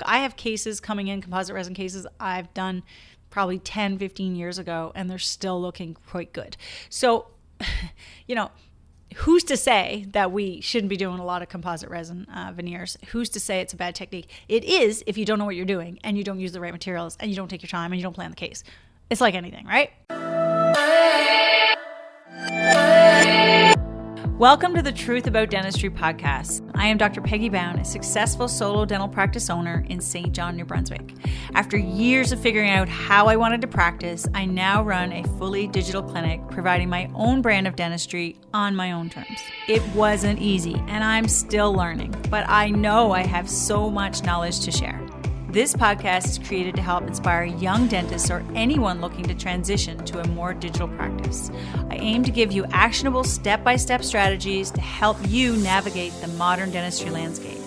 I have cases coming in, composite resin cases I've done probably 10, 15 years ago, and they're still looking quite good. So, who's to say that we shouldn't be doing a lot of composite resin veneers? Who's to say it's a bad technique? It is if you don't know what you're doing and you don't use the right materials and you don't take your time and you don't plan the case. It's like anything, right? Welcome to the Truth About Dentistry podcast. I am Dr. Peggy Bound, a successful solo dental practice owner in St. John, New Brunswick. After years of figuring out how I wanted to practice, I now run a fully digital clinic providing my own brand of dentistry on my own terms. It wasn't easy, and I'm still learning, but I know I have so much knowledge to share. This podcast is created to help inspire young dentists or anyone looking to transition to a more digital practice. I aim to give you actionable step-by-step strategies to help you navigate the modern dentistry landscape.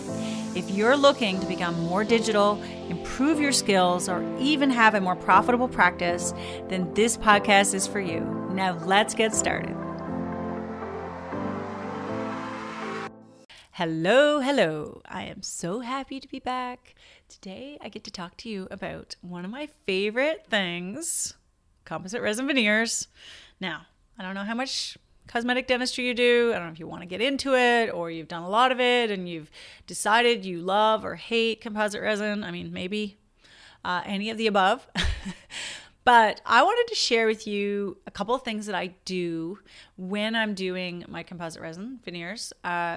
If you're looking to become more digital, improve your skills, or even have a more profitable practice, then this podcast is for you. Now let's get started. Hello. I am so happy to be back. Today I get to talk to you about one of my favorite things, composite resin veneers. Now, I don't know how much cosmetic dentistry you do. I don't know if you want to get into it or you've done a lot of it and you've decided you love or hate composite resin. I mean, maybe any of the above. But I wanted to share with you a couple of things that I do when I'm doing my composite resin veneers,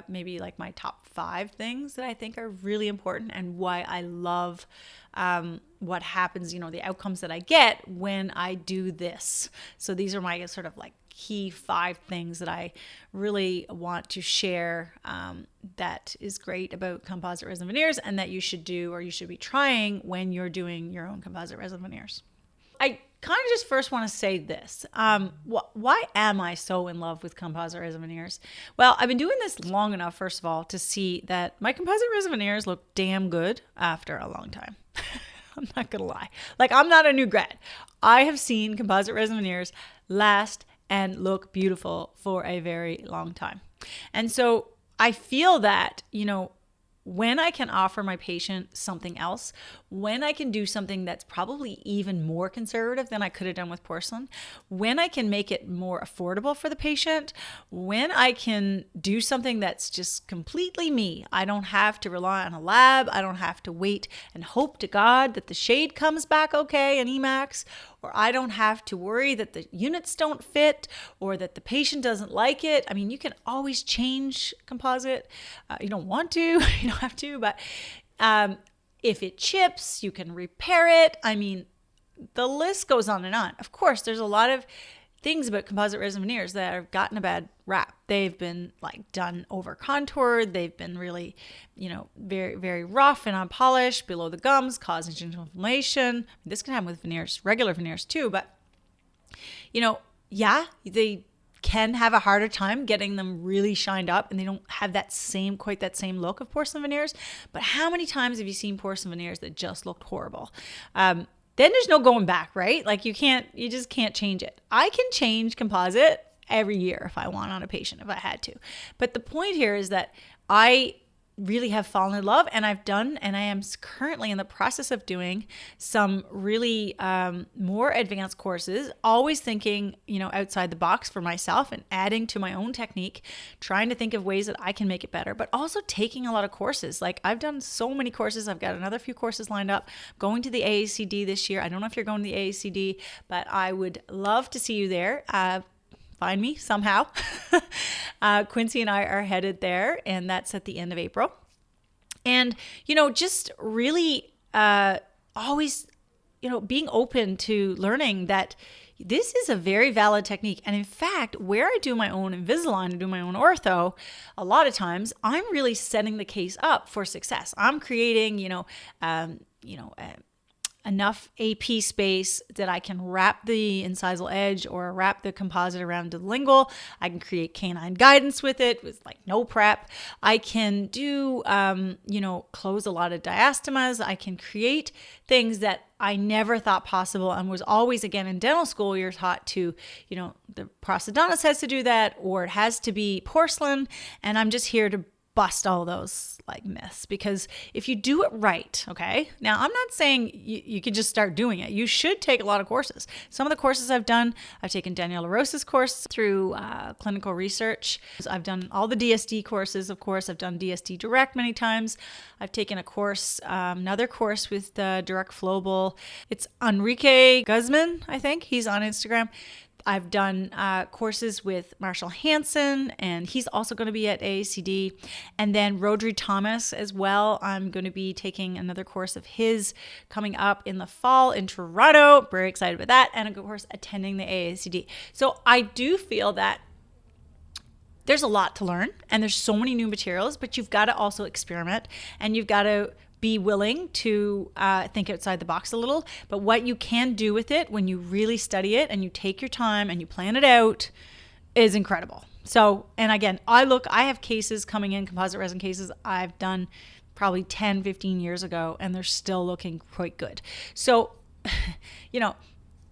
maybe like my top 5 things that I think are really important and why I love what happens, the outcomes that I get when I do this. So these are my sort of like key 5 things that I really want to share that is great about composite resin veneers and that you should do or you should be trying when you're doing your own composite resin veneers. I kind of just first want to say this. Why am I so in love with composite resin veneers? Well, I've been doing this long enough, first of all, to see that my composite resin veneers look damn good after a long time. I'm not going to lie. Like, I'm not a new grad. I have seen composite resin veneers last and look beautiful for a very long time. And so I feel that, when I can offer my patient something else, when I can do something that's probably even more conservative than I could have done with porcelain, when I can make it more affordable for the patient, when I can do something that's just completely me, I don't have to rely on a lab, I don't have to wait and hope to God that the shade comes back okay in EMAX, or I don't have to worry that the units don't fit or that the patient doesn't like it. I mean, you can always change composite. You don't want to, you don't have to, but if it chips, you can repair it. I mean, the list goes on and on. Of course, there's a lot of things about composite resin veneers that have gotten a bad rap. They've been done over contoured. They've been really, very, very rough and unpolished below the gums, causing gingival inflammation. This can happen with veneers, regular veneers too. But, they can have a harder time getting them really shined up and they don't have quite that same look of porcelain veneers. But how many times have you seen porcelain veneers that just looked horrible? Then there's no going back, right? You just can't change it. I can change composite every year if I want on a patient, if I had to. But the point here is that I really have fallen in love and I am currently in the process of doing some really more advanced courses, always thinking, outside the box for myself and adding to my own technique, trying to think of ways that I can make it better, but also taking a lot of courses. I've done so many courses. I've got another few courses lined up, going to the AACD this year. I don't know if you're going to the AACD, but I would love to see you there. Find me somehow. Quincy and I are headed there, and that's at the end of April. And, just really always, being open to learning that this is a very valid technique. And in fact, where I do my own Invisalign and do my own ortho, a lot of times I'm really setting the case up for success. I'm creating, enough AP space that I can wrap the incisal edge or wrap the composite around the lingual. I can create canine guidance with it with no prep. I can do, close a lot of diastemas. I can create things that I never thought possible and was always, again, in dental school, you're taught to, the prosthodontist has to do that or it has to be porcelain. And I'm just here to bust all those like myths, because if you do it right, okay, now I'm not saying you can just start doing it. You should take a lot of courses. Some of the courses I've done, I've taken Danielle LaRosa's course through clinical research. I've done all the DSD courses, of course. I've done DSD Direct many times. I've taken a course, another course with Direct Flowable. It's Enrique Guzman, I think. He's on Instagram. I've done courses with Marshall Hansen, and he's also going to be at AACD. And then Rodri Thomas as well. I'm going to be taking another course of his coming up in the fall in Toronto. Very excited about that. And of course, attending the AACD. So I do feel that there's a lot to learn, and there's so many new materials, but you've got to also experiment, and you've got to be willing to think outside the box a little. But what you can do with it when you really study it and you take your time and you plan it out is incredible. So, and again, I have cases coming in, composite resin cases I've done probably 10, 15 years ago, and they're still looking quite good. So,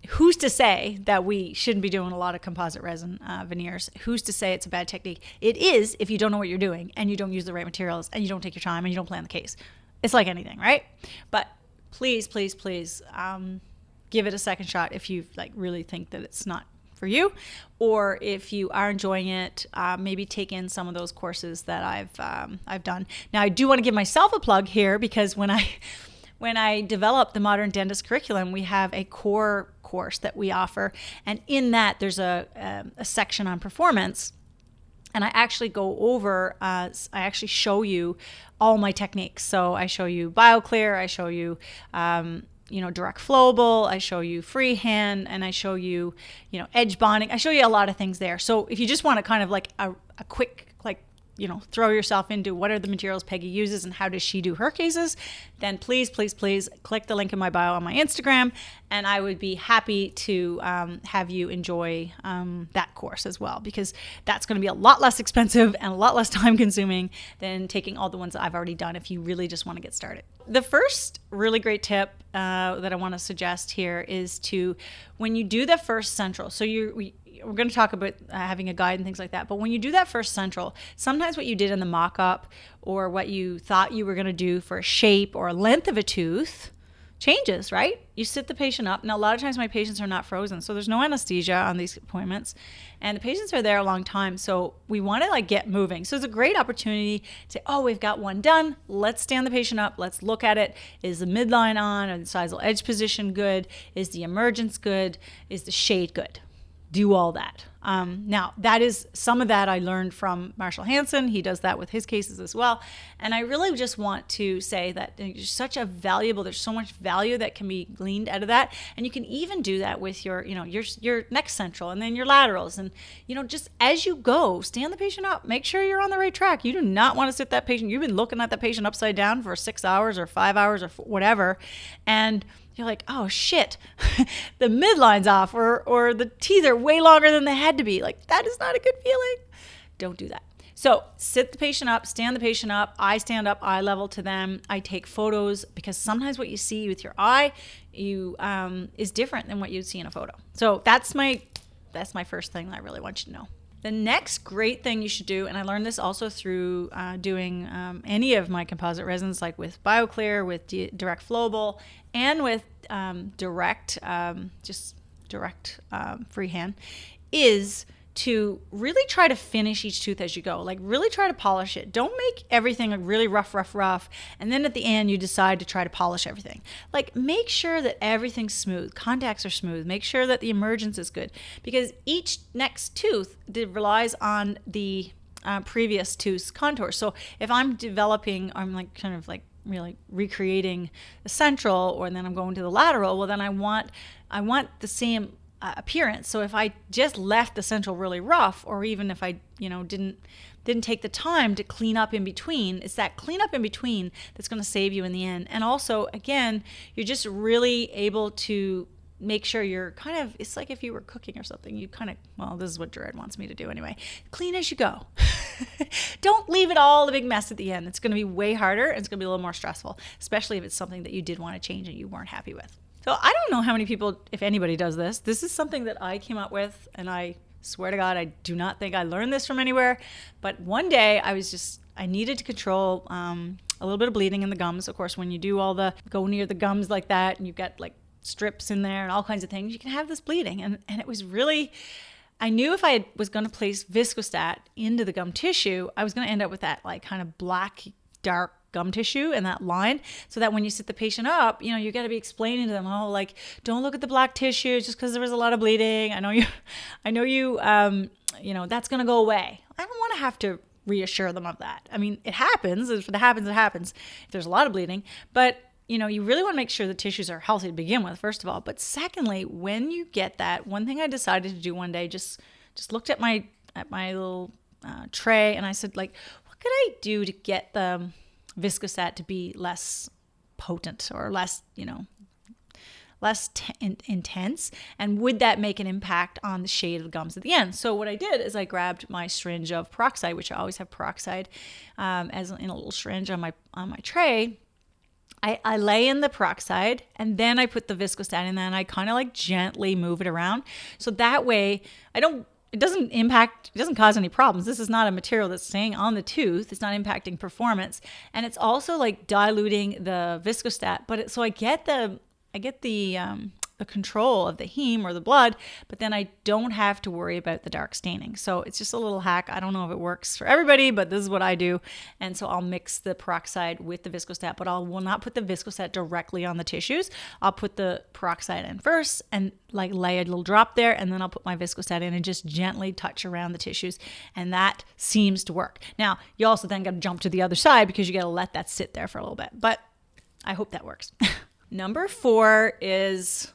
who's to say that we shouldn't be doing a lot of composite resin veneers? Who's to say it's a bad technique? It is if you don't know what you're doing and you don't use the right materials and you don't take your time and you don't plan the case. It's like anything, right? But please, please, please give it a second shot if you really think that it's not for you, or if you are enjoying it, maybe take in some of those courses that I've done. Now, I do want to give myself a plug here, because when I developed the Modern Dentist curriculum, we have a core course that we offer, and in that there's a section on performance. And I actually go over, I actually show you all my techniques. So I show you BioClear, I show you, direct flowable, I show you freehand, and I show you, edge bonding. I show you a lot of things there. So if you just want to kind of like a quick, throw yourself into what are the materials Peggy uses and how does she do her cases, then please, please, please click the link in my bio on my Instagram, and I would be happy to have you enjoy that course as well, because that's going to be a lot less expensive and a lot less time consuming than taking all the ones that I've already done if you really just want to get started. The first really great tip that I want to suggest here is when you do the first central, so we're going to talk about having a guide and things like that. But when you do that first central, sometimes what you did in the mock-up or what you thought you were going to do for a shape or a length of a tooth changes, right? You sit the patient up. Now, a lot of times my patients are not frozen, so there's no anesthesia on these appointments, and the patients are there a long time. So we want to get moving. So it's a great opportunity to say, oh, we've got one done. Let's stand the patient up. Let's look at it. Is the midline on? Are the incisal edge position good? Is the emergence good? Is the shade good? Do all that. Now, some of that I learned from Marshall Hansen. He does that with his cases as well. And I really just want to say that there's so much value that can be gleaned out of that. And you can even do that with your next central and then your laterals. And, just as you go, stand the patient up. Make sure you're on the right track. You do not want to sit that patient. You've been looking at that patient upside down for 6 hours or 5 hours or whatever. And you're like, oh shit, the midline's off, or the teeth are way longer than they had to be. Like, that is not a good feeling. Don't do that. So sit the patient up, stand the patient up. I stand up eye level to them. I take photos, because sometimes what you see with your eye is different than what you'd see in a photo. So that's my first thing that I really want you to know. The next great thing you should do, and I learned this also through doing any of my composite resins, like with BioClear, with Direct Flowable, and with direct freehand, is to really try to finish each tooth as you go. Like, really try to polish it. Don't make everything really rough, and then at the end you decide to try to polish everything. Like, make sure that everything's smooth. Contacts are smooth. Make sure that the emergence is good, because each next tooth relies on the previous tooth's contour. So if I'm really recreating the central, or then I'm going to the lateral, well, then I want the same appearance. So if I just left the central really rough, or even if I didn't take the time to clean up in between, it's that clean up in between that's going to save you in the end. And also, again, you're just really able to make sure you're it's like if you were cooking or something, this is what Jared wants me to do anyway. Clean as you go. Don't leave it all a big mess at the end. It's going to be way harder, and it's going to be a little more stressful, especially if it's something that you did want to change and you weren't happy with. So I don't know how many people, if anybody does this. This is something that I came up with, and I Swear to God, I do not think I learned this from anywhere. But one day I needed to control a little bit of bleeding in the gums. Of course, when you go near the gums like that and you've got like strips in there and all kinds of things, you can have this bleeding. And it was really, I knew if I was going to place viscostat into the gum tissue, I was going to end up with that like kind of black, dark gum tissue and that line, so that when you sit the patient up, you got to be explaining to them, oh, like, don't look at the black tissue just because there was a lot of bleeding. I know you, that's going to go away. I don't want to have to reassure them of that. I mean, it happens. If it happens, it happens. If there's a lot of bleeding, but you really want to make sure the tissues are healthy to begin with, first of all. But secondly, when you get that, one thing I decided to do one day, just looked at my little tray, and I said, like, what could I do to get the viscostat to be less potent or less intense, and would that make an impact on the shade of the gums at the end? So what I did is I grabbed my syringe of peroxide, which I always have peroxide as in a little syringe on my tray. I lay in the peroxide, and then I put the viscostat in there, and I kind of like gently move it around, so that way it doesn't cause any problems. This is not a material that's staying on the tooth. It's not impacting performance. And it's also like diluting the viscostat, so I get the control of the heme or the blood, but then I don't have to worry about the dark staining. So it's just a little hack. I don't know if it works for everybody, but this is what I do. And so I'll mix the peroxide with the viscostat, but I will not put the viscostat directly on the tissues. I'll put the peroxide in first and like lay a little drop there, and then I'll put my viscostat in and just gently touch around the tissues. And that seems to work. Now, you also then got to jump to the other side because you got to let that sit there for a little bit, but I hope that works. Number 4 is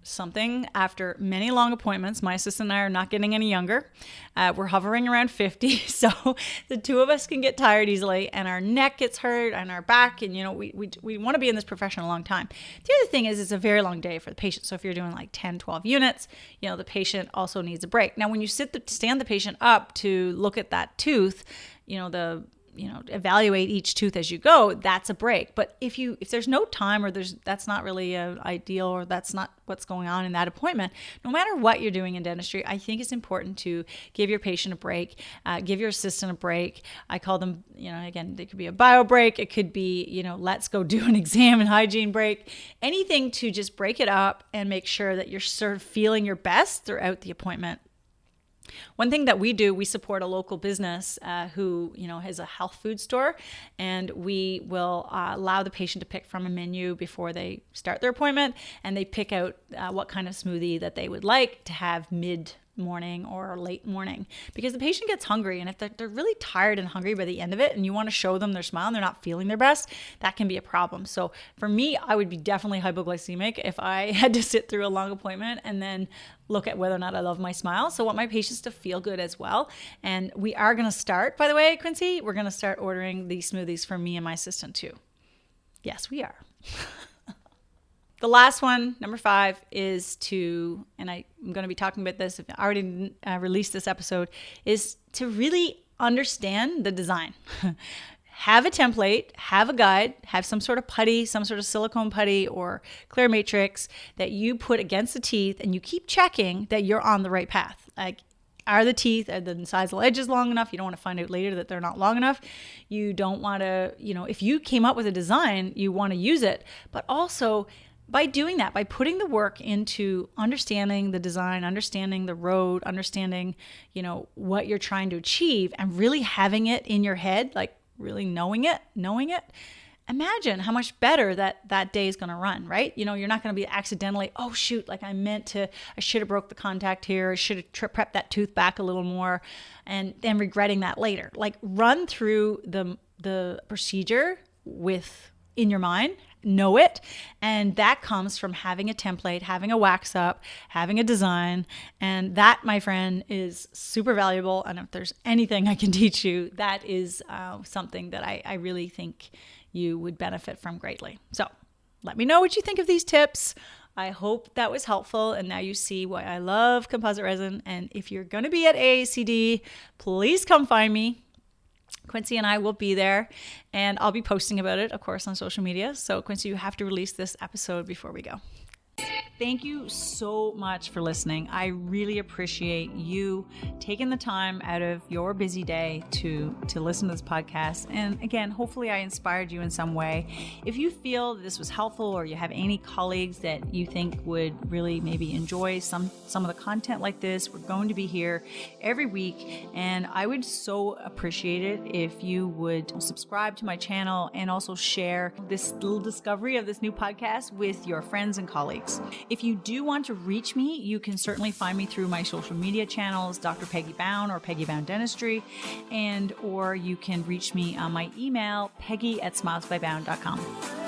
something after many long appointments. My assistant and I are not getting any younger. We're hovering around 50. So the two of us can get tired easily, and our neck gets hurt and our back. And, we want to be in this profession a long time. The other thing is it's a very long day for the patient. So if you're doing like 10, 12 units, the patient also needs a break. Now, when you stand the patient up to look at that tooth, evaluate each tooth as you go, that's a break. But if there's no time, or that's not really ideal, or that's not what's going on in that appointment, no matter what you're doing in dentistry, I think it's important to give your patient a break, give your assistant a break. I call them, again, it could be a bio break. It could be, let's go do an exam and hygiene break, anything to just break it up and make sure that you're sort of feeling your best throughout the appointment. One thing that we do, we support a local business who, has a health food store, and we will allow the patient to pick from a menu before they start their appointment, and they pick out what kind of smoothie that they would like to have mid-morning or late morning, because the patient gets hungry, and if they're really tired and hungry by the end of it, and you want to show them their smile and they're not feeling their best, that can be a problem. So for me, I would be definitely hypoglycemic if I had to sit through a long appointment and then look at whether or not I love my smile. So I want my patients to feel good as well. And we are going to start, by the way, Quincy, we're going to start ordering these smoothies for me and my assistant too. Yes, we are. The last one, number 5, is and I'm going to be talking about this if I already didn't release this episode, is to really understand the design. Have a template, have a guide, have some sort of putty, some sort of silicone putty or clear matrix that you put against the teeth, and you keep checking that you're on the right path. Like, are the teeth, are the incisal edges long enough? You don't want to find out later that they're not long enough. You don't want to, if you came up with a design, you want to use it. But also, by doing that, by putting the work into understanding the design, understanding the road, understanding, what you're trying to achieve, and really having it in your head, like really knowing it, imagine how much better that day is going to run, right? You're not going to be accidentally, oh shoot, like I should have broke the contact here. I should have prepped that tooth back a little more, and then regretting that later. Like, run through the procedure in your mind, know it. And that comes from having a template, having a wax up, having a design. And that, my friend, is super valuable. And if there's anything I can teach you, that is something that I really think you would benefit from greatly. So let me know what you think of these tips. I hope that was helpful. And now you see why I love composite resin. And if you're going to be at AACD, please come find me. Quincy and I will be there, and I'll be posting about it, of course, on social media. So Quincy, you have to release this episode before we go. Thank you so much for listening. I really appreciate you taking the time out of your busy day to listen to this podcast. And again, hopefully I inspired you in some way. If you feel this was helpful, or you have any colleagues that you think would really maybe enjoy some of the content like this, we're going to be here every week. And I would so appreciate it if you would subscribe to my channel and also share this little discovery of this new podcast with your friends and colleagues. If you do want to reach me, you can certainly find me through my social media channels, Dr. Peggy Bound or Peggy Bound Dentistry, or you can reach me on my email, peggy@smilesbybound.com.